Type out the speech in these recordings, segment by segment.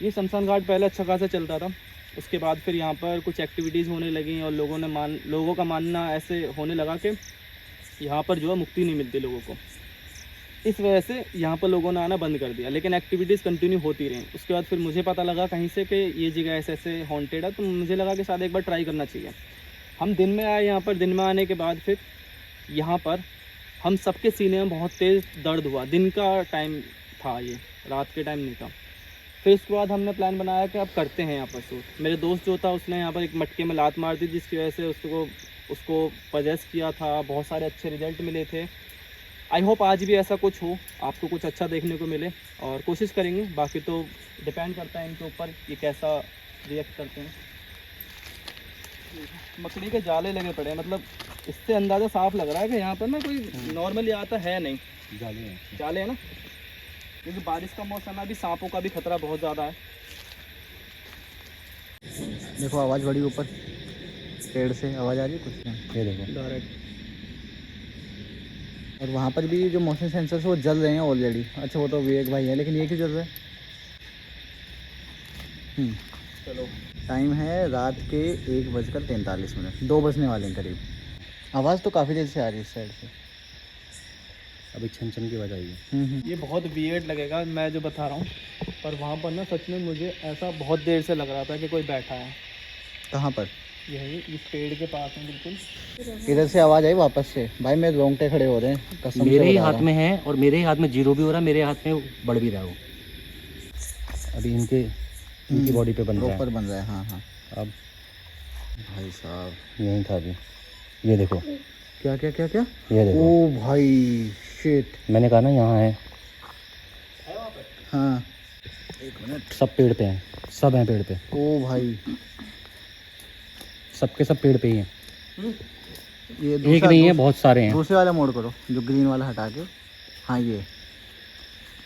ये शमशान घाट पहले अच्छा खासा चलता था, उसके बाद फिर यहाँ पर कुछ एक्टिविटीज़ होने लगी और लोगों का मानना ऐसे होने लगा कि यहाँ पर जो है मुक्ति नहीं मिलती लोगों को। इस वजह से यहाँ पर लोगों ने आना बंद कर दिया, लेकिन एक्टिविटीज़ कंटिन्यू होती रहीं। उसके बाद फिर मुझे पता लगा कहीं से कि ये जगह ऐसे ऐसे हॉन्टेड है, तो मुझे लगा कि शायद एक बार ट्राई करना चाहिए। हम दिन में आए यहाँ पर, दिन में आने के बाद फिर यहाँ पर हम सबके सीने में बहुत तेज़ दर्द हुआ। दिन का टाइम था, ये रात के टाइम नहीं था। फिर उसके बाद हमने प्लान बनाया कि अब करते हैं यहाँ पर शूट। मेरे दोस्त जो था उसने यहाँ पर एक मटके में लात मार दी, जिसकी वजह से उसको पजेस किया था। बहुत सारे अच्छे रिजल्ट मिले थे। आई होप आज भी ऐसा कुछ हो, आपको कुछ अच्छा देखने को मिले, और कोशिश करेंगे। बाकी तो डिपेंड करता है इनके ऊपर ये कैसा रिएक्ट करते हैं। मकड़ी के जाले लगे पड़े हैं, मतलब इससे अंदाज़ा साफ लग रहा है कि यहाँ पर ना कोई नॉर्मली आता है नहीं। जाले है ना, क्योंकि बारिश का मौसम है, अभी सांपों का भी खतरा बहुत ज़्यादा है। देखो आवाज़ बड़ी ऊपर पेड़ से आवाज़ आ रही है कुछ नहीं, ये देखो डायरेक्ट। और वहाँ पर भी जो मोशन सेंसर्स वो जल रहे हैं ऑलरेडी। अच्छा वो तो विवेक भाई है, लेकिन ये क्यों जल रहा है? चलो, टाइम है रात के 1:43, 2 बजने वाले हैं करीब। आवाज़ तो काफ़ी देर से आ रही है इस साइड से, अभी छन छन की आवाज़ आई है। ये बहुत वियर्ड लगेगा मैं जो बता रहा हूँ, पर वहाँ पर ना सच में मुझे ऐसा बहुत देर से लग रहा था कि कोई बैठा है। कहाँ पर? यही इस पेड़ के पास में बिल्कुल। इधर से आवाज़ आई वापस से। भाई मेरे रोंगटे खड़े हो रहे हैं, कसम से मेरे ही बता हाथ रहा में है, और मेरे ही हाथ में जीरो भी हो रहा है, मेरे हाथ में बढ़ भी रहा है वो। अभी इनकी बॉडी पे बन हूँ। रहा है, प्रॉपर बन रहा है। हाँ हाँ। अब भाई साहब यहीं था अभी। ये देखो, क्या क्या क्या क्या? ये देखो। ओ भाई शिट। मैंने कहा ना यहाँ है। हाँ 1 मिनट। सब पेड़ पे हैं, सब हैं पेड़ पे, ओ भाई सबके सब पेड़ पे ही हैं। ये एक नहीं है, बहुत सारे हैं। दूसरे वाला मोड़ करो, जो ग्रीन वाला हटा के। हाँ ये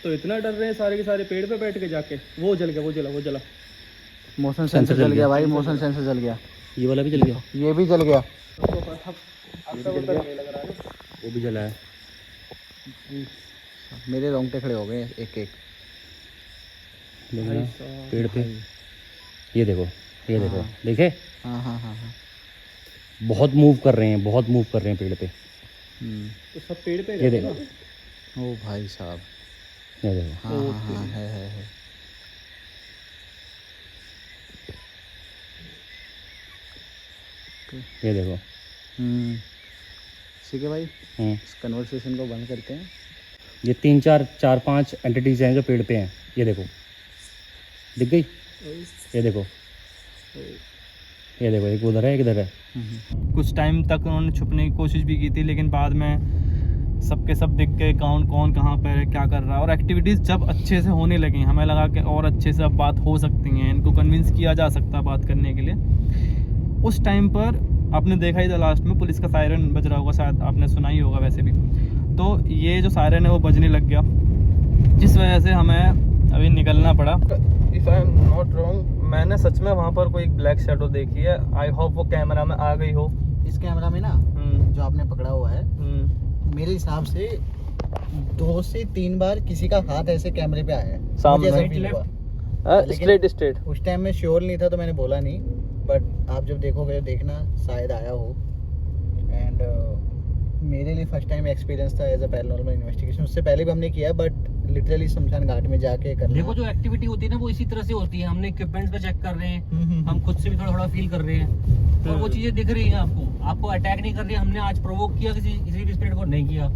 तो इतना डर रहे हैं सारे के सारे पेड़ पे बैठ के जाके। वो जल गया, वो जला। मोशन सेंसर जल गया भाई, मोशन सेंसर जल गया। ये वाला भी जल गया, ये भी जल गया। वो भी जला है। मेरे रोंगटे खड़े हो गए एक एक। देखना पेड़ पे, ये देखो, ये देखो, देखे? हाँ हाँ हाँ हाँ। बहुत मूव कर रहे हैं, बहुत मूव कर रहे हैं पेड़ पे। तो सब पेड़ पे ये देखो, ओ भाई साहब। ये देखो। हाँ हाँ हाँ है। ये देखो। ठीक है भाई, इस कन्वर्सेशन को बंद करते हैं। ये 4-5 एंटिटीज हैं जो पेड़ पे हैं। ये देखो, दिख गई? ये देखो, ये देखो, एक उधर है, एक इधर है। कुछ टाइम तक उन्होंने छुपने की कोशिश भी की थी, लेकिन बाद में सबके सब दिख गए, कौन कहाँ पर है, क्या कर रहा है। और एक्टिविटीज़ जब अच्छे से होने लगी, हमें लगा कि और अच्छे से अब बात हो सकती हैं, इनको कन्विंस किया जा सकता है बात करने के लिए। उस टाइम पर आपने देखा ही था लास्ट में पुलिस का सायरन बज रहा होगा, शायद आपने सुना ही होगा वैसे भी। तो ये जो सायरन है वो बजने लग गया, जिस वजह से हमें अभी निकलना पड़ा। If I am not wrong, मैंने सच में वहाँ पर कोई ब्लैक शैडो देखी है। आई होप वो कैमरा में आ गई हो। इस कैमरा में ना जो आपने पकड़ा हुआ है, मेरे हिसाब से 2 से 3 बार किसी का हाथ ऐसे कैमरे पे आया है। सामने मुझे ऐसा फील हुआ। स्ट्रेट। उस टाइम में श्योर नहीं था तो मैंने बोला नहीं, बट आप जब देखोगे देखना शायद आया हो। एंड मेरे लिए फर्स्ट टाइम एक्सपीरियंस था एज अ पैरानॉर्मल इन्वेस्टिगेशन। उससे पहले भी हमने किया है, बट लिटरली शमशान घाट में जाके करना। देखो, जो एक्टिविटी होती है ना वो इसी तरह से होती है। हमने इक्विपमेंट्स पे चेक कर रहे हैं, हम खुद से भी थोड़ा फील कर रहे हैं, और वो चीजें दिख रही हैं आपको अटैक नहीं कर रही है। हमने आज प्रोवोक किया किसी भी स्पिरिट को, नहीं किया,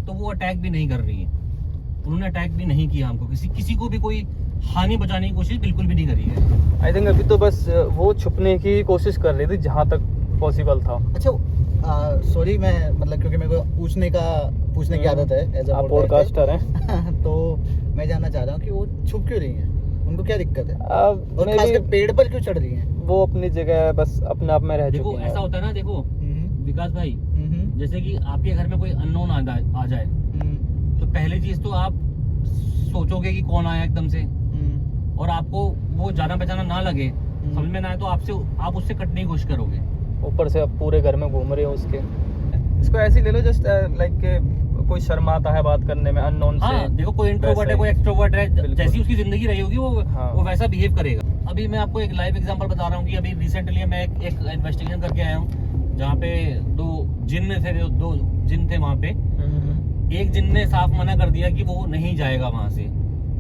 तो वो अटैक भी नहीं कर रही है। उन्होंने अटैक भी नहीं किया हमको, किसी को भी कोई हानि बचाने की कोशिश बिल्कुल भी नहीं करी है। आई थिंक अभी तो बस वो छुपने की कोशिश कर रही थी जहाँ तक पॉसिबल था। अच्छा सॉरी, मैं मतलब क्योंकि मेरे को पूछने की आदत है एज अ पॉडकास्टर है। तो मैं जानना चाह रहा हूँ कि वो छुप क्यों रही हैं, उनको क्या दिक्कत है, और maybe खासकर पेड़ पर क्यों चढ़ रही हैं? वो अपनी जगह बस अपने आप में रह देखो चुकी हैं। ऐसा होता है ना, देखो विकास भाई, जैसे कि आपके घर में कोई अननोन आ जाए, तो पहली चीज तो आप सोचोगे कि कौन आया एकदम से, और आपको वो जाना पहचाना ना लगे, समझ में ना आए, तो आप उससे कटने की कोशिश करोगे। ऊपर से अब पूरे घर में घूम रहे हो उसके। इसको ऐसे ही ले लो, जस्ट लाइक कोई शर्माता है बात करने में अननोन से। हाँ देखो, कोई इंट्रोवर्ट वैसे है, कोई एक्सट्रोवर्ट है, बिल्कुल। जैसी उसकी जिंदगी रही होगी हाँ। वो वैसा बिहेव करेगा। अभी मैं आपको एक लाइव एग्जांपल बता रहा हूँ कि अभी रिसेंटली मैं एक इन्वेस्टिगेशन करके आया हूँ जहाँ पे दो जिन थे वहाँ पे। एक जिन ने साफ मना कर दिया कि वो नहीं जाएगा वहाँ से,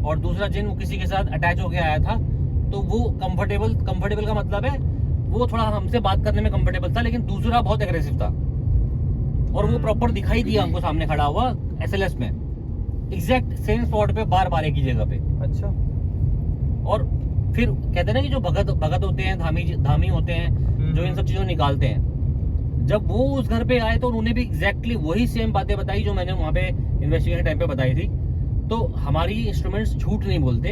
और दूसरा जिन वो किसी के साथ अटैच होके आया था, तो वो कंफर्टेबल का मतलब है वो थोड़ा हमसे बात करने में कंफर्टेबल था, लेकिन दूसरा बहुत एग्रेसिव था। और वो प्रॉपर दिखाई दिया हमको सामने खड़ा हुआ SLS में, एग्जैक्ट सेम स्पॉट पे, बार एक ही जगह पे। अच्छा। और फिर कहते हैं ना कि जो भगत होते हैं, धामी होते हैं, जो इन सब चीजों को निकालते हैं, जब वो उस घर पे आए तो उन्होंने भी एग्जैक्टली वही सेम बातें बताई जो मैंने वहाँ पे इन्वेस्टिगेशन टाइम पे बताई थी। तो हमारी इंस्ट्रूमेंट्स झूठ नहीं बोलते।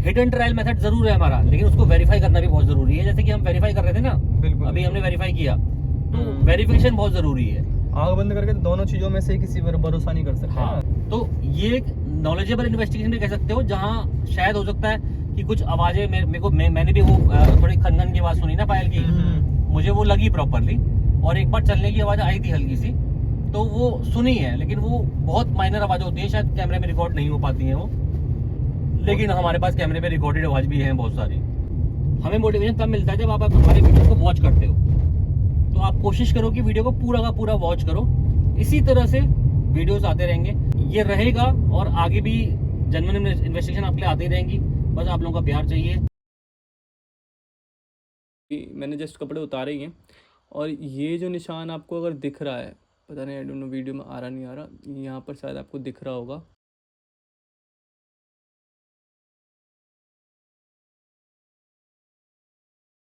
हिट एंड ट्रायल मेथड जरूर है हमारा, लेकिन उसको वेरीफाई करना भी बहुत जरूरी है। जैसे कि हम वेरीफाई कर रहे थे ना, बिल्कुल। अभी हमने वेरीफाई किया, तो वेरिफिकेशन बहुत जरूरी है। आंख बंद करके तो दोनों चीजों में से किसी पर भरोसा नहीं कर सकते। हाँ, तो ये एक नॉलेजेबल इन्वेस्टिगेशन भी कह सकते हो, जहाँ शायद हो सकता है कि कुछ आवाजें मैंने भी वो थोड़ी खनखन की आवाज सुनी ना पायल की, मुझे वो लगी प्रॉपरली, और एक बार चलने की आवाज आई थी हल्की सी, तो वो सुनी है, लेकिन वो बहुत माइनर आवाज होती है, शायद कैमरे में रिकॉर्ड नहीं हो पाती है वो। लेकिन हमारे पास कैमरे पे रिकॉर्डेड आवाज भी है बहुत सारी। हमें मोटिवेशन तब मिलता है जब आप हमारे वीडियो को वॉच करते हो। तो आप कोशिश करो कि वीडियो को पूरा का पूरा वॉच करो। इसी तरह से वीडियोस आते रहेंगे, ये रहेगा, और आगे भी जेन्युइन इन्वेस्टिगेशन आपके लिए आती रहेंगी। बस आप लोगों का प्यार चाहिए। मैंने जस्ट कपड़े उतारे ही हैं, और ये जो निशान आपको अगर दिख रहा है, पता नहीं, आई डोंट नो वीडियो में आ रहा नहीं आ रहा, यहाँ पर शायद आपको दिख रहा होगा,